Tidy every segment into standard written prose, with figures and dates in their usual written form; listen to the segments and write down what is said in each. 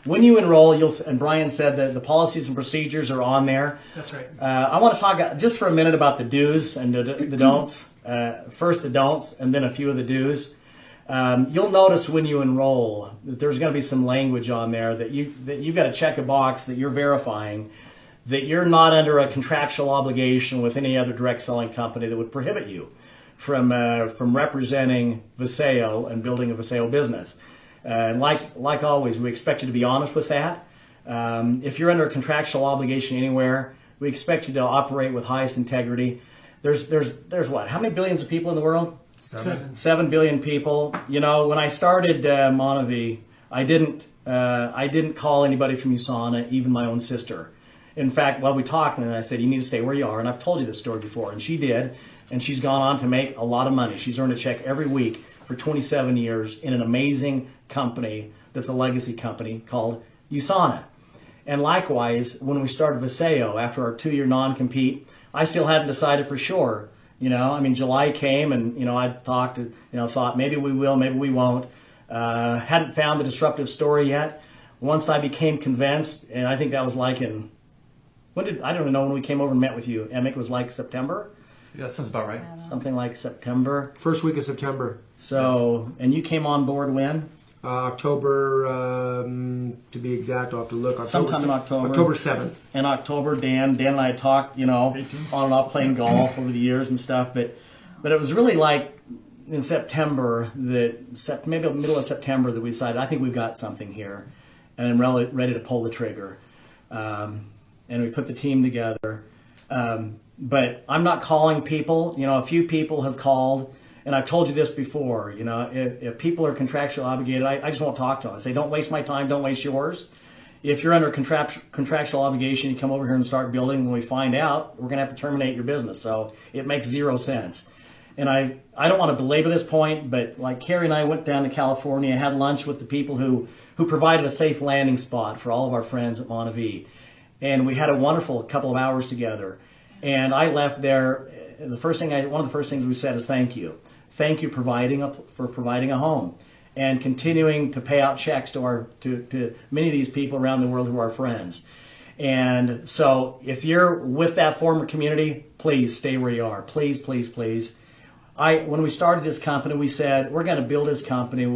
when you enroll, and Brian said that the policies and procedures are on there. That's right. I want to talk just for a minute about the do's and the don'ts. First the don'ts, and then a few of the do's. You'll notice when you enroll that there's going to be some language on there that you've got to check a box that you're verifying that you're not under a contractual obligation with any other direct selling company that would prohibit you from representing Vasayo and building a Vasayo business. And like always, we expect you to be honest with that. If you're under a contractual obligation anywhere, we expect you to operate with highest integrity. There's what? How many billions of people in the world? 7 billion people. You know, when I started Monavie, I didn't call anybody from USANA, even my own sister. In fact, while we talked, and I said, you need to stay where you are. And I've told you this story before, and she did. And she's gone on to make a lot of money. She's earned a check every week for 27 years in an amazing company that's a legacy company called USANA. And likewise, when we started Vasayo, after our 2-year non-compete, I still hadn't decided for sure. You know, I mean, July came, and I thought maybe we will, maybe we won't. Hadn't found the disruptive story yet. Once I became convinced, and I think that was like I don't know when we came over and met with you. Emick, was like September. Yeah, that sounds about right. Something like September. First week of September. So, and you came on board when? October, to be exact, I'll have to look. Sometime in October. October 7th. In October, Dan and I talked, on and off playing golf over the years and stuff. But it was really like in September, maybe the middle of September, that we decided, I think we've got something here. And I'm really ready to pull the trigger. And we put the team together. But I'm not calling people. A few people have called. And I've told you this before, if people are contractually obligated, I just won't talk to them. I say, don't waste my time, don't waste yours. If you're under contractual obligation, you come over here and start building. When we find out, we're going to have to terminate your business. So it makes zero sense. And I don't want to belabor this point, but like Carrie and I went down to California, had lunch with the people who provided a safe landing spot for all of our friends at Monavie. And we had a wonderful couple of hours together. And I left there. One of the first things we said is thank you. Thank you for providing a home and continuing to pay out checks to many of these people around the world who are friends. And so if you're with that former community, please stay where you are. Please, please, please. When we started this company, we said we're going to build this company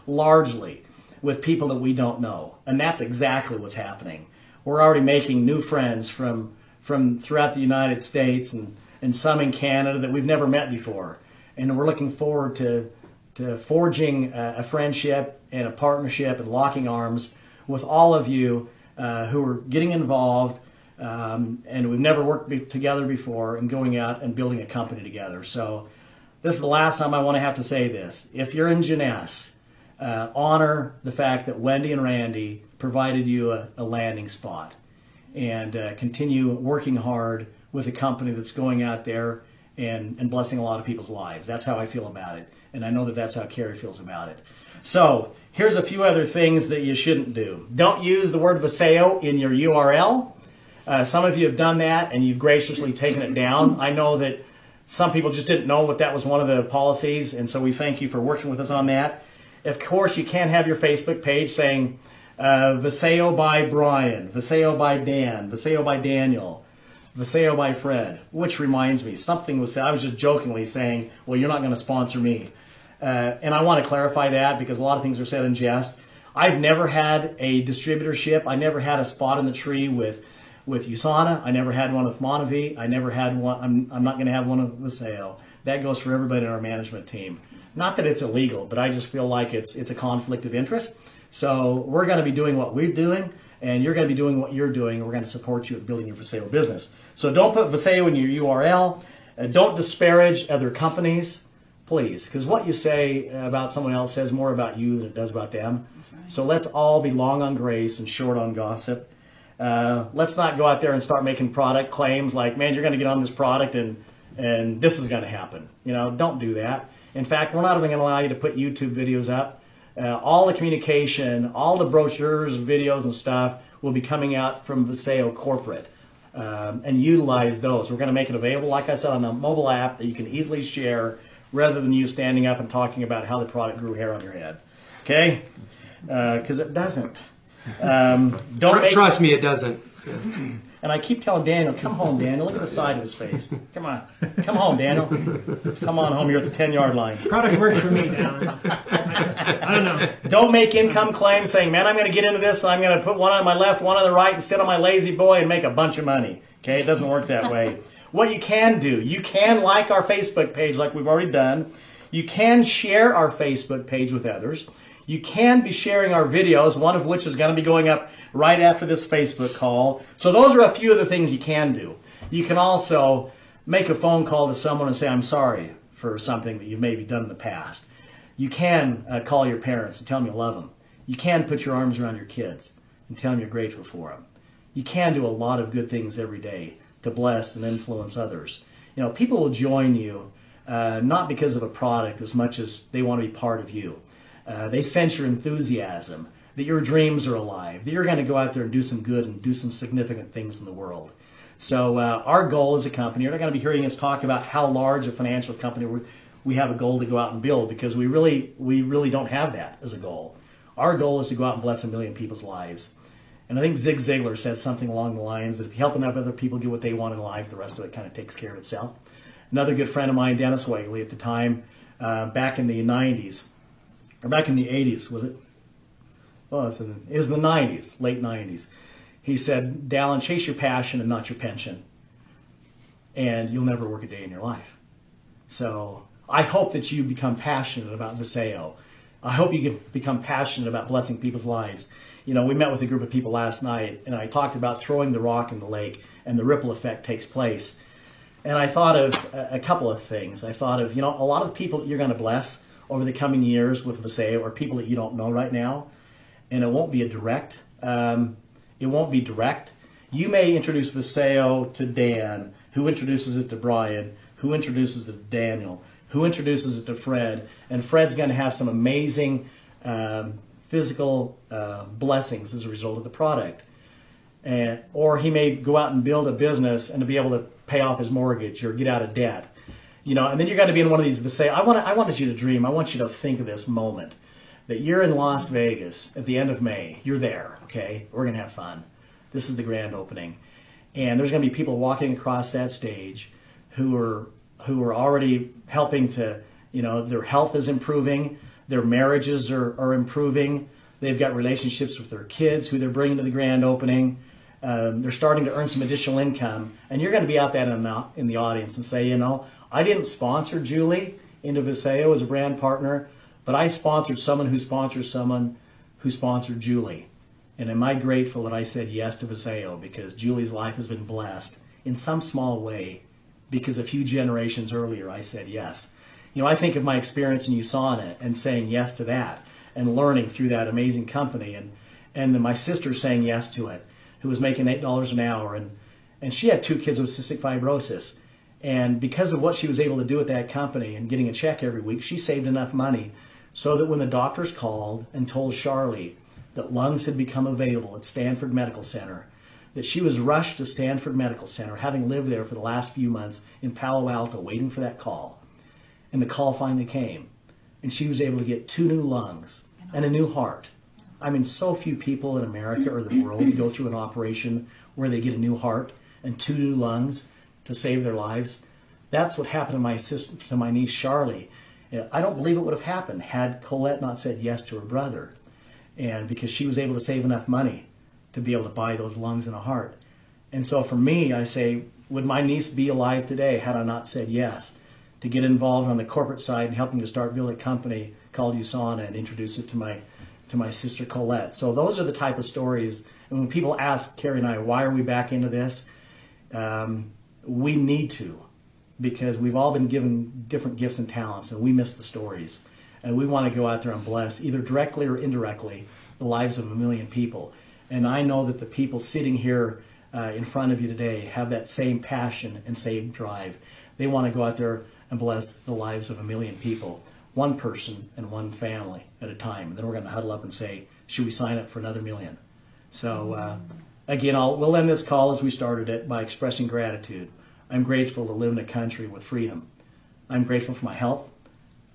largely with people that we don't know. And that's exactly what's happening. We're already making new friends from throughout the United States and some in Canada that we've never met before. And we're looking forward to forging a friendship and a partnership and locking arms with all of you who are getting involved and we've never worked together before, and going out and building a company together. So this is the last time I want to have to say this. If you're in Jeunesse, honor the fact that Wendy and Randy provided you a landing spot, and continue working hard with a company that's going out there and blessing a lot of people's lives. That's how I feel about it. And I know that that's how Carrie feels about it. So here's a few other things that you shouldn't do. Don't use the word Vasayo in your URL. Some of you have done that, and you've graciously taken it down. I know that some people just didn't know that was one of the policies, and so we thank you for working with us on that. Of course, you can't have your Facebook page saying Vasayo by Brian, Vasayo by Dan, Vasayo by Daniel, Vasayo by Fred. Which reminds me, something was said. I was just jokingly saying, well, you're not going to sponsor me. And I want to clarify that, because a lot of things are said in jest. I've never had a distributorship. I never had a spot in the tree with USANA. I never had one with Monavie. I never had one. I'm not going to have one with Vasayo. That goes for everybody in our management team. Not that it's illegal, but I just feel like it's a conflict of interest. So we're going to be doing what we're doing, and you're going to be doing what you're doing. We're going to support you in building your Vasayo business. So don't put Vasayo in your URL. Don't disparage other companies, please, because what you say about someone else says more about you than it does about them. That's right. So let's all be long on grace and short on gossip. Let's not go out there and start making product claims like, man, you're going to get on this product and this is going to happen. Don't do that. In fact, we're not even going to allow you to put YouTube videos up. All the communication, all the brochures, videos, and stuff will be coming out from Vasayo corporate, and utilize those. We're going to make it available, like I said, on the mobile app that you can easily share, rather than you standing up and talking about how the product grew hair on your head. Okay? Because it doesn't. Trust me, it doesn't. And I keep telling Daniel, come home, Daniel. Look at the side of his face. Come on. Come home, Daniel. Come on home. You're at the 10-yard line. Product works for me now. I don't know. Don't make income claims saying, man, I'm going to get into this. And I'm going to put one on my left, one on the right, and sit on my lazy boy and make a bunch of money. Okay? It doesn't work that way. What you can do, you can like our Facebook page like we've already done. You can share our Facebook page with others. You can be sharing our videos, one of which is going to be going up right after this Facebook call. So those are a few of the things you can do. You can also make a phone call to someone and say, I'm sorry for something that you've maybe done in the past. You can call your parents and tell them you love them. You can put your arms around your kids and tell them you're grateful for them. You can do a lot of good things every day to bless and influence others. You know, people will join you not because of a product as much as they want to be part of you. They sense your enthusiasm, that your dreams are alive, that you're going to go out there and do some good and do some significant things in the world. So our goal as a company, you're not going to be hearing us talk about how large a financial company we have a goal to go out and build, because we really don't have that as a goal. Our goal is to go out and bless 1 million people's lives. And I think Zig Ziglar said something along the lines that if you help enough other people get what they want in life, the rest of it kind of takes care of itself. Another good friend of mine, Dennis Whaley, at the time, back in the 90s, or back in the 80s, was it? Well, it was the 90s, late 90s. He said, Dallin, chase your passion and not your pension, and you'll never work a day in your life. So I hope that you become passionate about Vasayo. I hope you can become passionate about blessing people's lives. You know, we met with a group of people last night, and I talked about throwing the rock in the lake, and the ripple effect takes place. And I thought of a couple of things. I thought of, you know, a lot of the people that you're going to bless over the coming years with Vasayo are people that you don't know right now. And it won't be direct. You may introduce Vasayo to Dan, who introduces it to Brian, who introduces it to Daniel, who introduces it to Fred, and Fred's going to have some amazing physical blessings as a result of the product. Or he may go out and build a business and to be able to pay off his mortgage or get out of debt. You know, and then you're going to be in one of these Vasayo. I wanted you to dream. I want you to think of this moment that you're in Las Vegas at the end of May. You're there, okay? We're going to have fun. This is the grand opening. And there's going to be people walking across that stage who are already helping to, you know, their health is improving, their marriages are improving, they've got relationships with their kids who they're bringing to the grand opening, they're starting to earn some additional income, and you're going to be out there in the audience and say, you know, I didn't sponsor Julie into Vasayo as a brand partner, but I sponsored someone who sponsored Julie. And am I grateful that I said yes to Vasayo, because Julie's life has been blessed in some small way because a few generations earlier I said yes. You know, I think of my experience in USANA and saying yes to that and learning through that amazing company, and my sister saying yes to it, who was making $8 an hour, and she had 2 kids with cystic fibrosis. And because of what she was able to do at that company and getting a check every week, she saved enough money so that when the doctors called and told Charlie that lungs had become available at Stanford Medical Center, that she was rushed to Stanford Medical Center, having lived there for the last few months in Palo Alto waiting for that call. And the call finally came, and she was able to get 2 new lungs and a new heart. I mean, so few people in America or the world go through an operation where they get a new heart and 2 new lungs to save their lives. That's what happened to my niece Charlie. I don't believe it would have happened had Colette not said yes to her brother, and because she was able to save enough money to be able to buy those lungs and a heart. And so for me, I say, would my niece be alive today had I not said yes to get involved on the corporate side and helping to start build a company called USANA and introduce it to my sister Colette. So those are the type of stories. And when people ask Carrie and I, why are we back into this? We need to, because we've all been given different gifts and talents, and we miss the stories. And we want to go out there and bless, either directly or indirectly, the lives of 1 million people. And I know that the people sitting here in front of you today have that same passion and same drive. They want to go out there and bless the lives of 1 million people, one person and one family at a time. And then we're going to huddle up and say, should we sign up for another 1 million? So again, we'll end this call as we started it by expressing gratitude. I'm grateful to live in a country with freedom. I'm grateful for my health.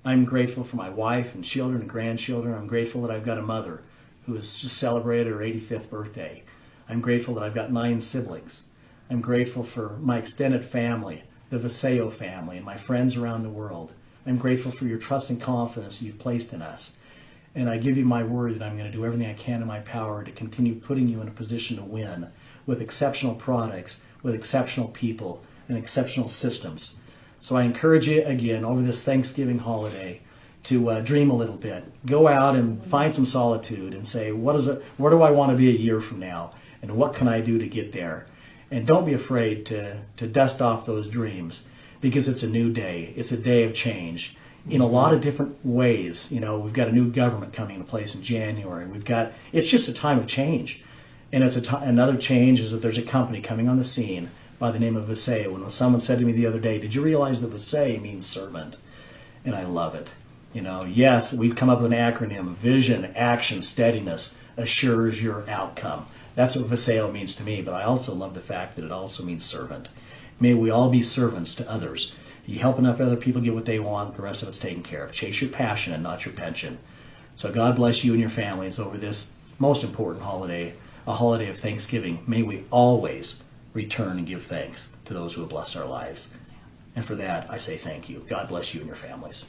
I'm grateful for my wife and children and grandchildren. I'm grateful that I've got a mother who has just celebrated her 85th birthday. I'm grateful that I've got 9 siblings. I'm grateful for my extended family, the Vasayo family, and my friends around the world. I'm grateful for your trust and confidence you've placed in us. And I give you my word that I'm going to do everything I can in my power to continue putting you in a position to win with exceptional products, with exceptional people, and exceptional systems. So I encourage you again over this Thanksgiving holiday to dream a little bit. Go out and find some solitude and say, where do I want to be a year from now? And what can I do to get there? And don't be afraid to dust off those dreams, because it's a new day. It's a day of change in a lot of different ways. You know, we've got a new government coming into place in January. It's just a time of change. And it's another change is that there's a company coming on the scene by the name of Vasayo. When someone said to me the other day, did you realize that Vasayo means servant? And I love it. You know, yes, we've come up with an acronym: vision, action, steadiness assures your outcome. That's what Vasayo means to me, but I also love the fact that it also means servant. May we all be servants to others. You help enough other people get what they want, the rest of it's taken care of. Chase your passion and not your pension. So God bless you and your families over this most important holiday, a holiday of Thanksgiving. May we always return and give thanks to those who have blessed our lives. And for that, I say thank you. God bless you and your families.